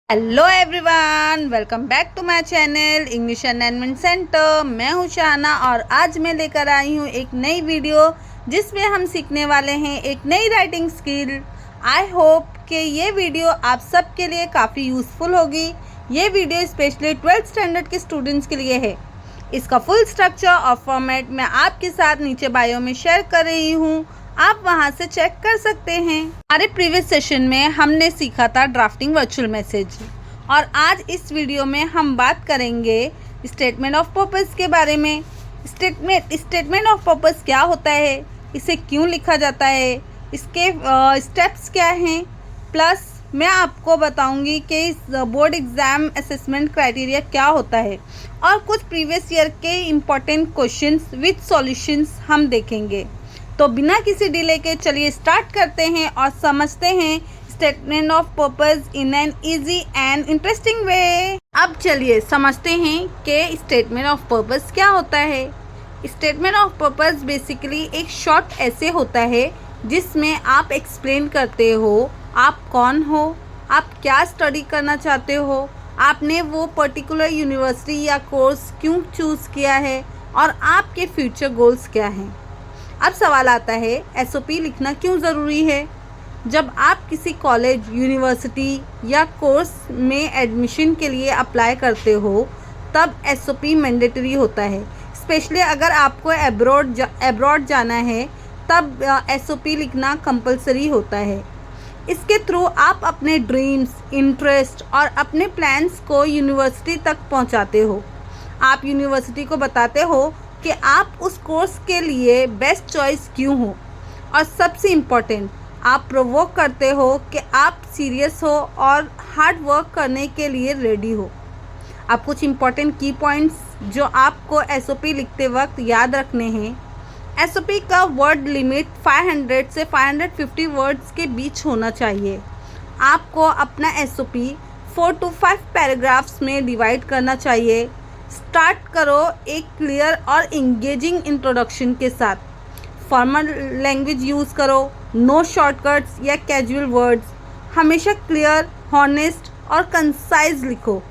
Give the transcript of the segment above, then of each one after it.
Hello everyone, welcome back to my channel English environment centre. मैं हूं शाना और आज मैं लेकर आई हूं एक नई वीडियो जिसमें हम सीखने वाले हैं एक नई राइटिंग स्किल। आई होप कि ये वीडियो आप सबके लिए काफ़ी यूज़फुल होगी। ये वीडियो स्पेशली 12th स्टैंडर्ड के स्टूडेंट्स के लिए है। इसका फुल स्ट्रक्चर और फॉर्मेट मैं आपके साथ नीचे बायो में शेयर कर रही हूँ, आप वहां से चेक कर सकते हैं। हमारे प्रीवियस सेशन में हमने सीखा था ड्राफ्टिंग वर्चुअल मैसेज और आज इस वीडियो में हम बात करेंगे स्टेटमेंट ऑफ पर्पस के बारे में। स्टेटमेंट ऑफ पर्पस क्या होता है, इसे क्यों लिखा जाता है, इसके स्टेप्स क्या हैं, प्लस मैं आपको बताऊंगी कि इस बोर्ड एग्ज़ाम असेसमेंट क्राइटेरिया क्या होता है और कुछ प्रीवियस ईयर के इम्पोर्टेंट क्वेश्चंस विद सॉल्यूशंस हम देखेंगे। तो बिना किसी डिले के चलिए स्टार्ट करते हैं और समझते हैं statement of purpose in an easy and interesting way. अब चलिए समझते हैं कि स्टेटमेंट ऑफ पर्पस क्या होता है। स्टेटमेंट ऑफ पर्पस बेसिकली एक शॉर्ट ऐसे होता है जिसमें आप एक्सप्लेन करते हो आप कौन हो, आप क्या स्टडी करना चाहते हो, आपने वो पर्टिकुलर यूनिवर्सिटी या कोर्स क्यों चूज़ किया है और आपके फ्यूचर गोल्स क्या हैं। अब सवाल आता है एसओपी लिखना क्यों ज़रूरी है। जब आप किसी कॉलेज, यूनिवर्सिटी या कोर्स में एडमिशन के लिए अप्लाई करते हो तब एसओपी मैंडेटरी होता है। स्पेशली अगर आपको एब्रॉड जाना है तब एसओपी लिखना कंपलसरी होता है। इसके थ्रू आप अपने ड्रीम्स, इंटरेस्ट और अपने प्लान्स को यूनिवर्सिटी तक पहुंचाते हो। आप यूनिवर्सिटी को बताते हो कि आप उस कोर्स के लिए बेस्ट चॉइस क्यों हो और सबसे इम्पोर्टेंट आप प्रोवोक करते हो कि आप सीरियस हो और हार्ड वर्क करने के लिए रेडी हो। अब कुछ इम्पोर्टेंट की पॉइंट्स जो आपको एसओपी लिखते वक्त याद रखने हैं। एसओपी का वर्ड लिमिट 500 से 550 वर्ड्स के बीच होना चाहिए। आपको अपना एसओपी 4 to 5 पैराग्राफ्स में डिवाइड करना चाहिए। स्टार्ट करो एक क्लियर और इंगेजिंग इंट्रोडक्शन के साथ। फॉर्मल लैंग्वेज यूज़ करो, नो शॉर्टकट्स या कैजुअल वर्ड्स। हमेशा क्लियर, हॉनेस्ट और कंसाइज लिखो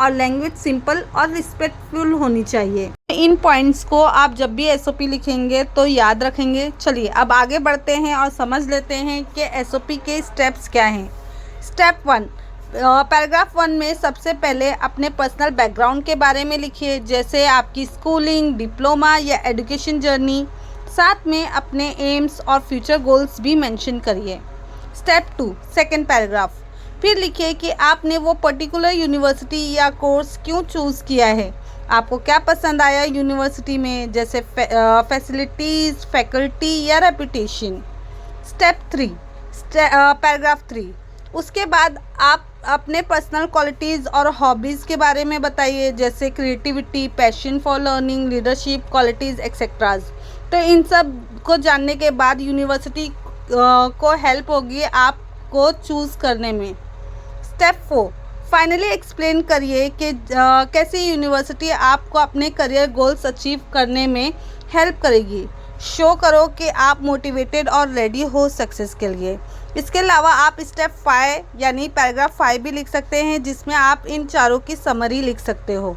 और लैंग्वेज सिंपल और रिस्पेक्टफुल होनी चाहिए। इन पॉइंट्स को आप जब भी एसओपी लिखेंगे तो याद रखेंगे। चलिए अब आगे बढ़ते हैं और समझ लेते हैं कि एसओपी के स्टेप्स क्या हैं। स्टेप 1, पैराग्राफ 1 में सबसे पहले अपने पर्सनल बैकग्राउंड के बारे में लिखिए, जैसे आपकी स्कूलिंग, डिप्लोमा या एजुकेशन जर्नी। साथ में अपने एम्स और फ्यूचर गोल्स भी मेंशन करिए। स्टेप 2, सेकंड पैराग्राफ, फिर लिखिए कि आपने वो पर्टिकुलर यूनिवर्सिटी या कोर्स क्यों चूज़ किया है। आपको क्या पसंद आया यूनिवर्सिटी में, जैसे फैसिलिटीज़, फैकल्टी या रेपुटेशन। स्टेप 3, पैराग्राफ 3, उसके बाद आप अपने पर्सनल क्वालिटीज़ और हॉबीज़ के बारे में बताइए, जैसे creativity, passion for learning, leadership qualities etcetera. तो इन सब को जानने के बाद यूनिवर्सिटी को हेल्प होगी आपको चूज़ करने में। स्टेप 4, फाइनली एक्सप्लेन करिए कि कैसे यूनिवर्सिटी आपको अपने करियर गोल्स अचीव करने में हेल्प करेगी। शो करो कि आप मोटिवेटेड और रेडी हो सक्सेस के लिए। इसके अलावा आप स्टेप 5 यानी पैराग्राफ 5 भी लिख सकते हैं, जिसमें आप इन चारों की समरी लिख सकते हो।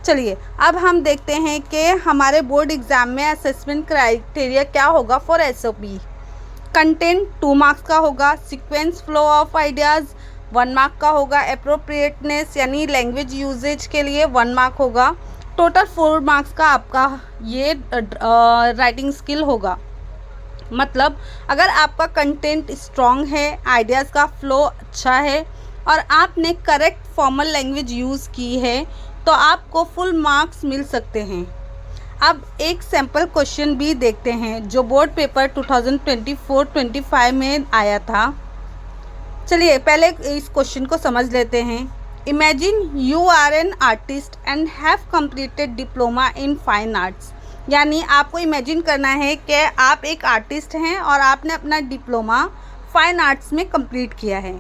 चलिए अब हम देखते हैं कि हमारे बोर्ड एग्ज़ाम में असेसमेंट क्राइटेरिया क्या होगा फॉर एसओपी। कंटेंट 2 मार्क्स का होगा। Sequence flow of ideas 1 mark का होगा। एप्रोप्रिएटनेस यानी लैंग्वेज यूजेज के लिए 1 मार्क होगा। टोटल 4 मार्क्स का आपका ये राइटिंग स्किल होगा। मतलब अगर आपका कंटेंट स्ट्रॉन्ग है, आइडियाज़ का फ्लो अच्छा है और आपने करेक्ट फॉर्मल लैंग्वेज यूज़ की है तो आपको फुल मार्क्स मिल सकते हैं। अब एक सैम्पल क्वेश्चन भी देखते हैं जो बोर्ड पेपर 2024-25 में आया था। चलिए पहले इस क्वेश्चन को समझ लेते हैं। Imagine you are an artist and have completed diploma in fine arts. यानी आपको इमेजिन करना है कि आप एक आर्टिस्ट हैं और आपने अपना डिप्लोमा फाइन आर्ट्स में कंप्लीट किया है।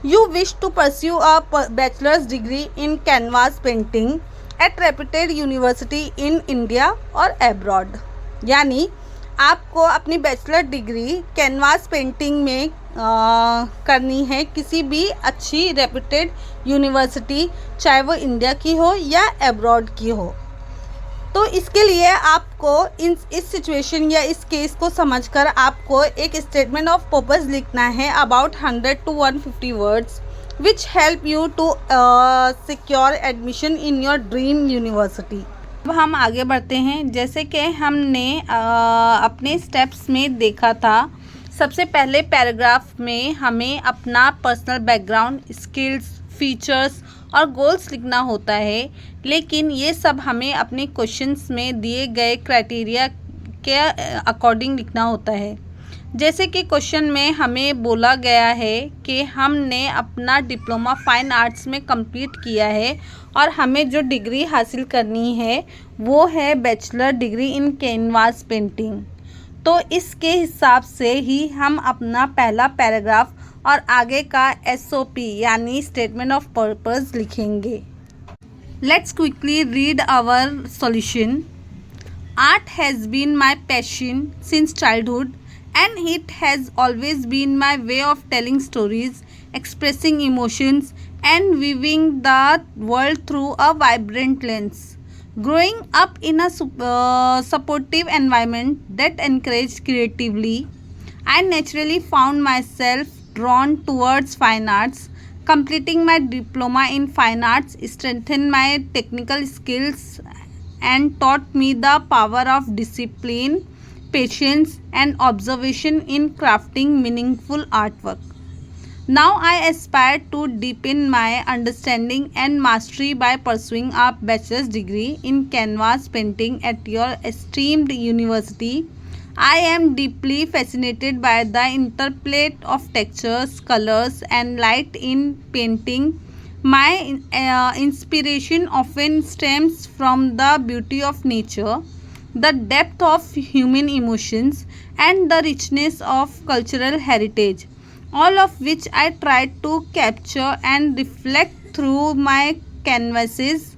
You wish to pursue a bachelor's degree in canvas painting at reputed university in India और एब्रॉड। यानी आपको अपनी बैचलर डिग्री कैनवास पेंटिंग में करनी है किसी भी अच्छी रेप्यूटेड यूनिवर्सिटी, चाहे वो इंडिया की हो या अब्रॉड की हो। तो इसके लिए आपको इस सिचुएशन या इस केस को समझकर आपको एक स्टेटमेंट ऑफ पर्पस लिखना है about 100 to 150 words which help you to secure admission in your dream university. अब हम आगे बढ़ते हैं। जैसे कि हमने अपने स्टेप्स में देखा था, सबसे पहले पैराग्राफ में हमें अपना पर्सनल बैकग्राउंड, स्किल्स, फीचर्स और गोल्स लिखना होता है, लेकिन ये सब हमें अपने क्वेश्चंस में दिए गए क्राइटेरिया के अकॉर्डिंग लिखना होता है। जैसे कि क्वेश्चन में हमें बोला गया है कि हमने अपना डिप्लोमा फाइन आर्ट्स में कंप्लीट किया है और हमें जो डिग्री हासिल करनी है वो है bachelor degree in canvas painting. तो इसके हिसाब से ही हम अपना पहला पैराग्राफ और आगे का SOP यानी स्टेटमेंट ऑफ पर्पस लिखेंगे। Let's quickly read our solution. Art has been my passion since childhood and it has always been my way of telling stories, expressing emotions and viewing the world through a vibrant lens. Growing up in a supportive environment that encouraged creatively, I naturally found myself drawn towards fine arts. Completing my diploma in fine arts strengthened my technical skills and taught me the power of discipline, patience and observation in crafting meaningful artwork. Now I aspire to deepen my understanding and mastery by pursuing a bachelor's degree in canvas painting at your esteemed university. I am deeply fascinated by the interplay of textures, colors and light in painting. My inspiration often stems from the beauty of nature, the depth of human emotions and the richness of cultural heritage, all of which I try to capture and reflect through my canvases.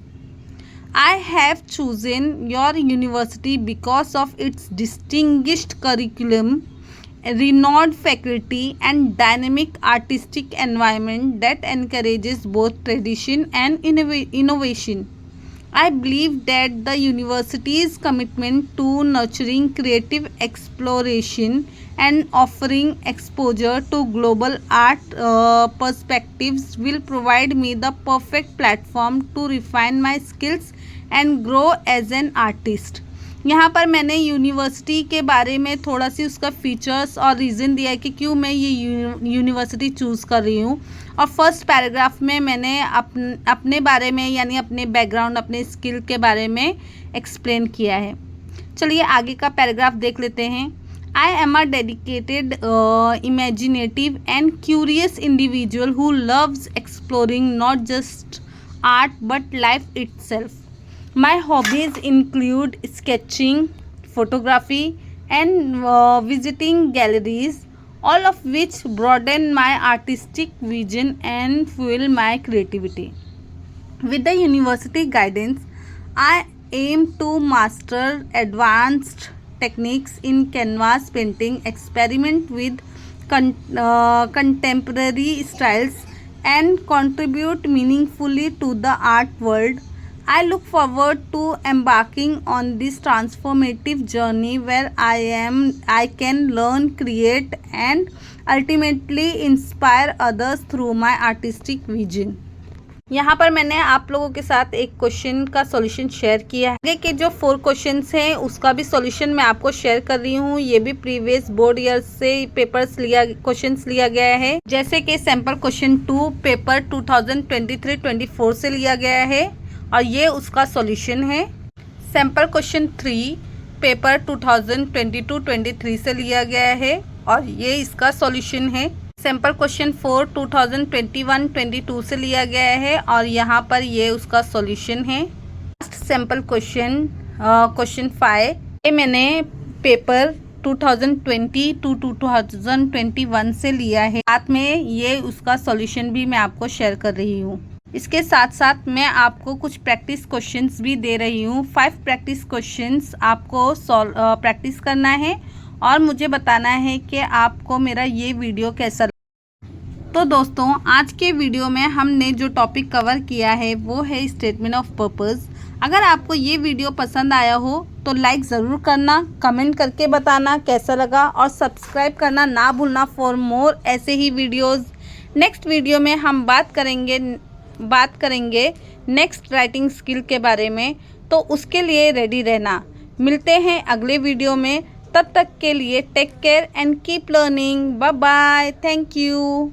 I have chosen your university because of its distinguished curriculum, renowned faculty and dynamic artistic environment that encourages both tradition and innovation. I believe that the university's commitment to nurturing creative exploration and offering exposure to global art perspectives will provide me the perfect platform to refine my skills and grow as an artist. यहाँ पर मैंने university के बारे में थोड़ा सी उसका features और reason दिया है कि क्यों मैं ये यूनिवर्सिटी चूज़ कर रही हूँ। और फर्स्ट पैराग्राफ में मैंने अपने बारे में यानी अपने बैकग्राउंड, अपने स्किल के बारे में एक्सप्लेन किया है। चलिए आगे का पैराग्राफ देख लेते हैं। I am a dedicated, imaginative and curious individual who loves exploring not just art but life itself. My hobbies include sketching, photography and visiting galleries, all of which broaden my artistic vision and fuel my creativity. With the university guidance, I aim to master advanced techniques in canvas painting, experiment with contemporary styles and contribute meaningfully to the art world. I look forward to embarking on this transformative journey where I can learn, create and ultimately inspire others through my artistic vision. यहाँ पर मैंने आप लोगों के साथ एक question का solution share किया है। आगे के जो 4 क्वेश्चंस हैं उसका भी सॉल्यूशन मैं आपको शेयर कर रही हूँ। ये भी प्रीवियस बोर्ड ईयर से क्वेश्चंस लिया गया है। जैसे कि सैम्पल क्वेश्चन 2 पेपर 2023-24 से लिया गया है और ये उसका सॉल्यूशन है। सैम्पल क्वेश्चन 3 पेपर 2022-23 से लिया गया है और ये इसका सॉल्यूशन है। सैम्पल क्वेश्चन 4 2021-22 से लिया गया है और यहाँ पर ये उसका सॉल्यूशन है। सैम्पल क्वेश्चन 5 ये मैंने पेपर 2020 to 2021 से लिया है। साथ में ये उसका सॉल्यूशन भी मैं आपको शेयर कर रही हूँ। इसके साथ साथ मैं आपको कुछ प्रैक्टिस क्वेश्चंस भी दे रही हूँ। 5 प्रैक्टिस क्वेश्चंस आपको प्रैक्टिस करना है और मुझे बताना है कि आपको मेरा ये वीडियो कैसा लगा। तो दोस्तों, आज के वीडियो में हमने जो टॉपिक कवर किया है वो है स्टेटमेंट ऑफ पर्पस। अगर आपको ये वीडियो पसंद आया हो तो लाइक ज़रूर करना, कमेंट करके बताना कैसा लगा और सब्सक्राइब करना ना भूलना फॉर मोर ऐसे ही वीडियोज़। नेक्स्ट वीडियो में हम बात करेंगे नेक्स्ट राइटिंग स्किल के बारे में, तो उसके लिए रेडी रहना। मिलते हैं अगले वीडियो में, तब तक के लिए take care and keep learning. Bye bye, thank you.